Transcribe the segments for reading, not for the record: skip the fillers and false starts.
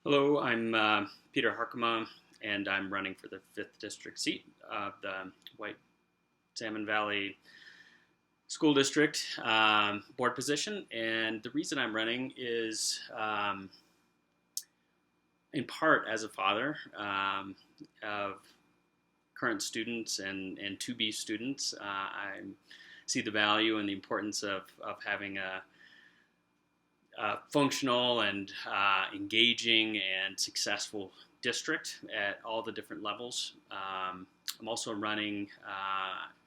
Hello, I'm Peter Harkema, and I'm running for the 5th District seat of the White Salmon Valley School District board position. And the reason I'm running is in part as a father of current students and to-be students. I see the value and the importance of having a functional and engaging and successful district at all the different levels. I'm also running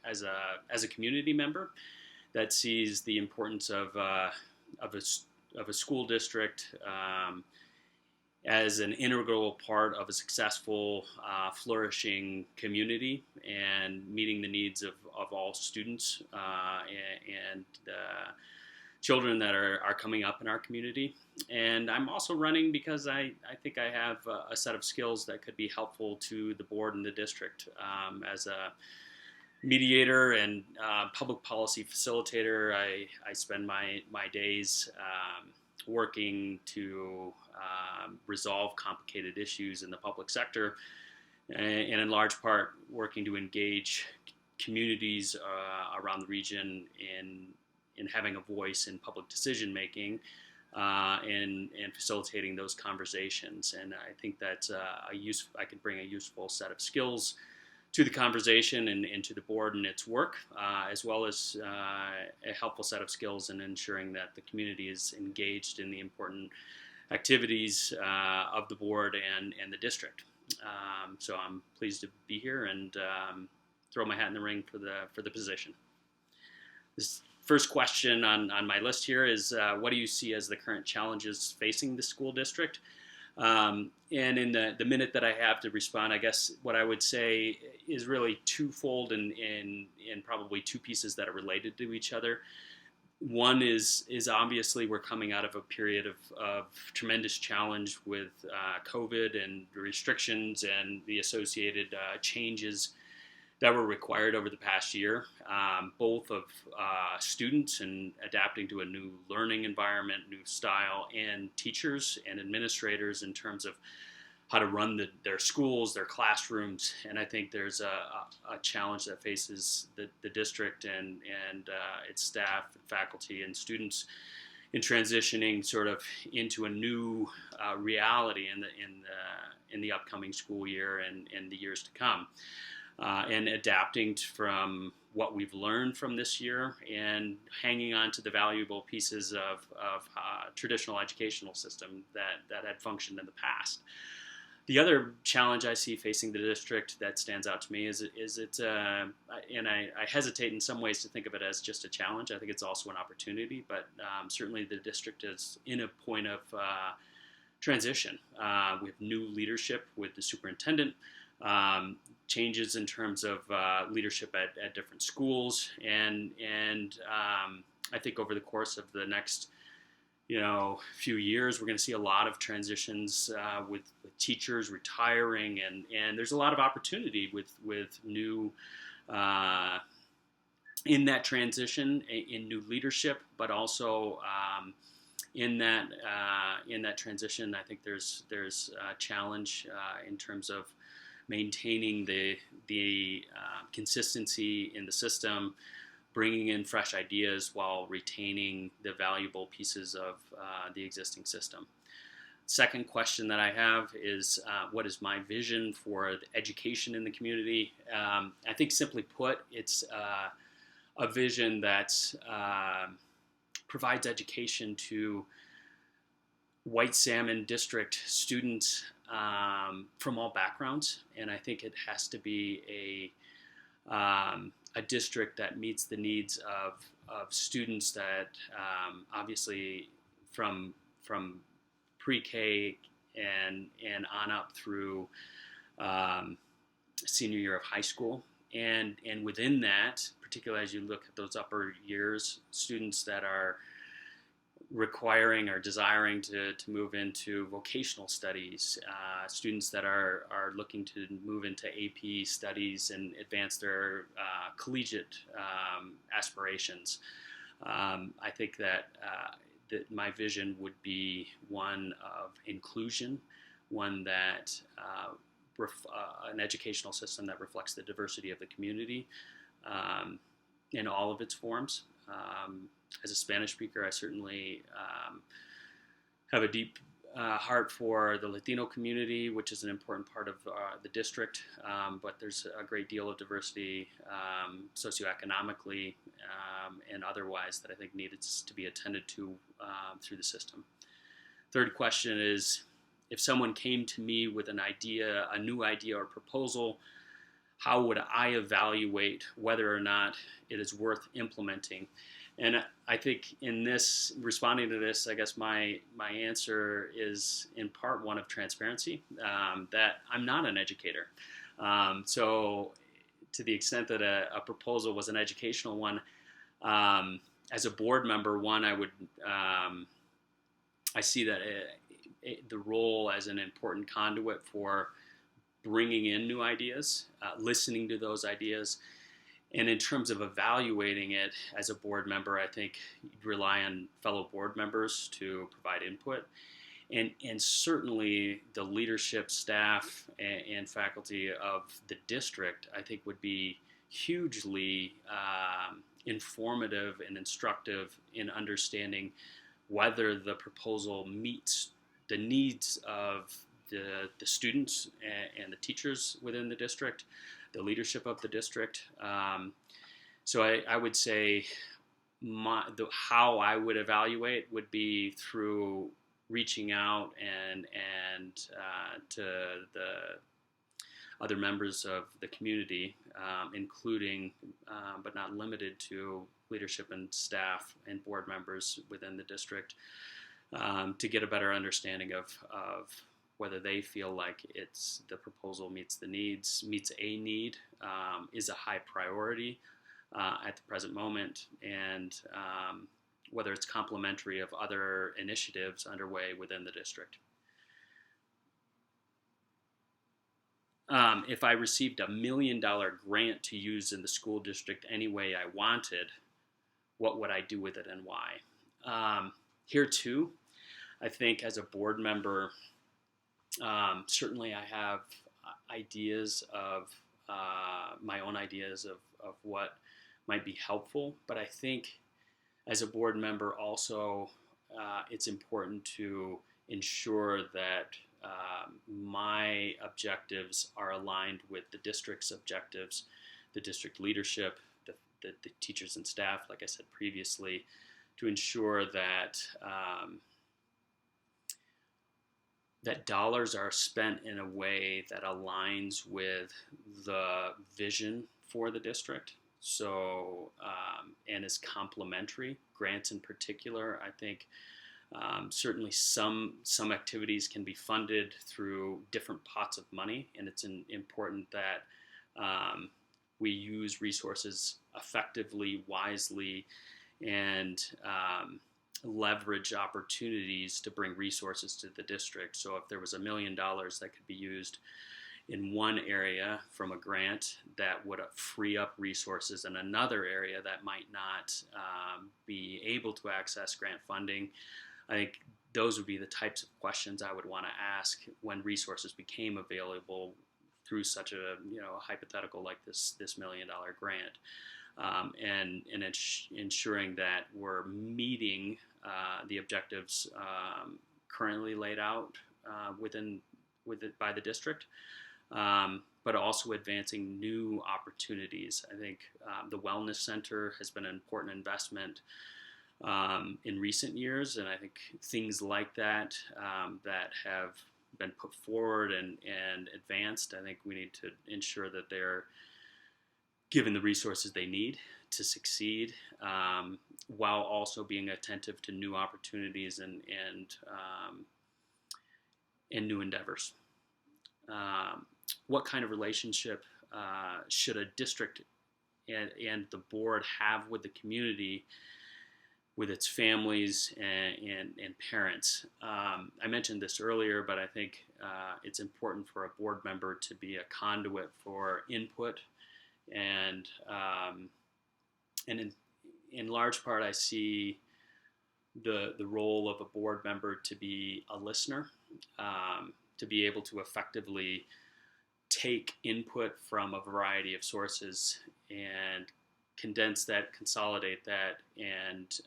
as a community member that sees the importance of a school district as an integral part of a successful, flourishing community and meeting the needs of all students and children that are coming up in our community. And I'm also running because I think I have a set of skills that could be helpful to the board and the district. As a mediator and public policy facilitator, I spend my days working to resolve complicated issues in the public sector, and in large part working to engage communities around the region in having a voice in public decision making and facilitating those conversations. And I think that I could bring a useful set of skills to the conversation and to the board and its work, as well as a helpful set of skills in ensuring that the community is engaged in the important activities of the board and the district. So I'm pleased to be here and throw my hat in the ring for the position. This first question on my list here is, what do you see as the current challenges facing the school district? And in the minute that I have to respond, I guess what I would say is really twofold and probably two pieces that are related to each other. One is obviously we're coming out of a period of tremendous challenge with COVID and restrictions and the associated changes that were required over the past year, both of students and adapting to a new learning environment, new style, and teachers and administrators in terms of how to run their schools, their classrooms. And I think there's a challenge that faces the district and its staff, and faculty, and students in transitioning sort of into a new reality in the upcoming school year and the years to come. And adapting from what we've learned from this year and hanging on to the valuable pieces of traditional educational system that had functioned in the past. The other challenge I see facing the district that stands out to me is it's and I hesitate in some ways to think of it as just a challenge. I think it's also an opportunity, but certainly the district is in a point of transition. We have new leadership with the superintendent, changes in terms of leadership at different schools, and I think over the course of the next few years, we're going to see a lot of transitions with teachers retiring, and there's a lot of opportunity with new in that transition in new leadership, but also in that transition, I think there's a challenge in terms of maintaining the consistency in the system, bringing in fresh ideas while retaining the valuable pieces of the existing system. Second question that I have is, what is my vision for education in the community? I think simply put, it's a vision that provides education to White Salmon District students from all backgrounds, and I think it has to be a district that meets the needs of students that obviously from pre-K and on up through senior year of high school, and within that, particularly as you look at those upper years, students that are requiring or desiring to move into vocational studies, students that are looking to move into AP studies and advance their collegiate aspirations. I think that my vision would be one of inclusion, one that an educational system that reflects the diversity of the community in all of its forms. As a Spanish speaker, I certainly have a deep heart for the Latino community, which is an important part of the district, but there's a great deal of diversity socioeconomically and otherwise that I think needs to be attended to through the system. Third question is, if someone came to me with an idea, a new idea or proposal, how would I evaluate whether or not it is worth implementing? And I think in this, responding to this, I guess my answer is in part one of transparency, that I'm not an educator. So to the extent that a proposal was an educational one, as a board member, one, I see that the role as an important conduit for bringing in new ideas, listening to those ideas. And in terms of evaluating it as a board member, I think you'd rely on fellow board members to provide input. And certainly the leadership, staff, and faculty of the district, I think, would be hugely informative and instructive in understanding whether the proposal meets the needs of the students and the teachers within the district, the leadership of the district. So I would say how I would evaluate would be through reaching out and to the other members of the community, including but not limited to leadership and staff and board members within the district, to get a better understanding of whether they feel like the proposal meets the needs, meets a need, is a high priority at the present moment, and whether it's complementary of other initiatives underway within the district. If I received $1 million grant to use in the school district any way I wanted, what would I do with it and why? Here too, I think as a board member, certainly I have ideas of my own ideas of what might be helpful, but I think as a board member also it's important to ensure that my objectives are aligned with the district's objectives, the district leadership, the teachers and staff, like I said previously, to ensure that that dollars are spent in a way that aligns with the vision for the district. So, and is complementary. Grants in particular, I think certainly some activities can be funded through different pots of money, and it's important that we use resources effectively, wisely, and leverage opportunities to bring resources to the district. So if there was $1 million that could be used in one area from a grant, that would free up resources in another area that might not be able to access grant funding. I think those would be the types of questions I would want to ask when resources became available through such a hypothetical like this $1 million grant, and ensuring that we're meeting the objectives currently laid out by the district, but also advancing new opportunities. I think the Wellness Center has been an important investment in recent years, and I think things like that that have been put forward and advanced, I think we need to ensure that they're given the resources they need to succeed, while also being attentive to new opportunities and new endeavors. What kind of relationship should a district and the board have with the community, with its families and parents? I mentioned this earlier, but I think it's important for a board member to be a conduit for input, and in large part, I see the role of a board member to be a listener, to be able to effectively take input from a variety of sources and condense that, consolidate that, and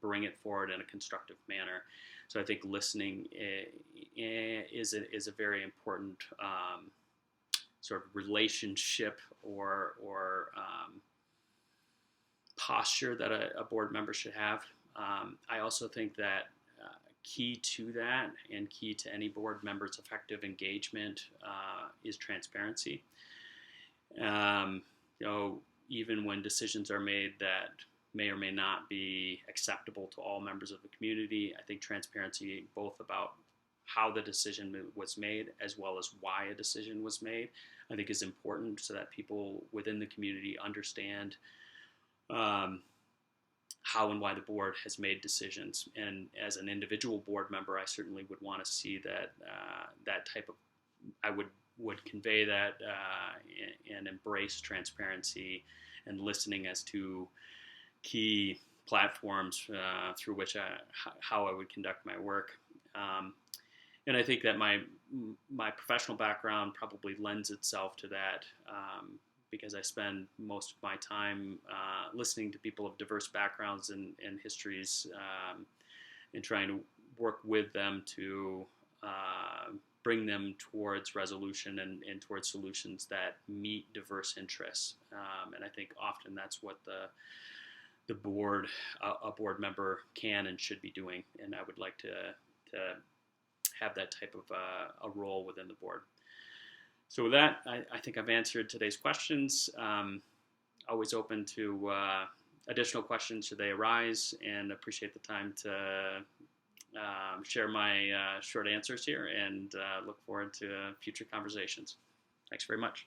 bring it forward in a constructive manner. So I think listening is a very important sort of relationship or posture that a board member should have. I also think that key to that and key to any board member's effective engagement is transparency. Even when decisions are made that may or may not be acceptable to all members of the community, I think transparency both about how the decision was made as well as why a decision was made, I think is important so that people within the community understand how and why the board has made decisions. And as an individual board member, I certainly would want to see that that type of, I would convey that and embrace transparency and listening as to key platforms through which how I would conduct my work. And I think that my professional background probably lends itself to that because I spend most of my time listening to people of diverse backgrounds and histories and trying to work with them to bring them towards resolution and towards solutions that meet diverse interests. And I think often that's what the board, a board member can and should be doing. And I would like to have that type of a role within the board. So with that, I think I've answered today's questions. Always open to additional questions should they arise, and appreciate the time to share my short answers here, and look forward to future conversations. Thanks very much.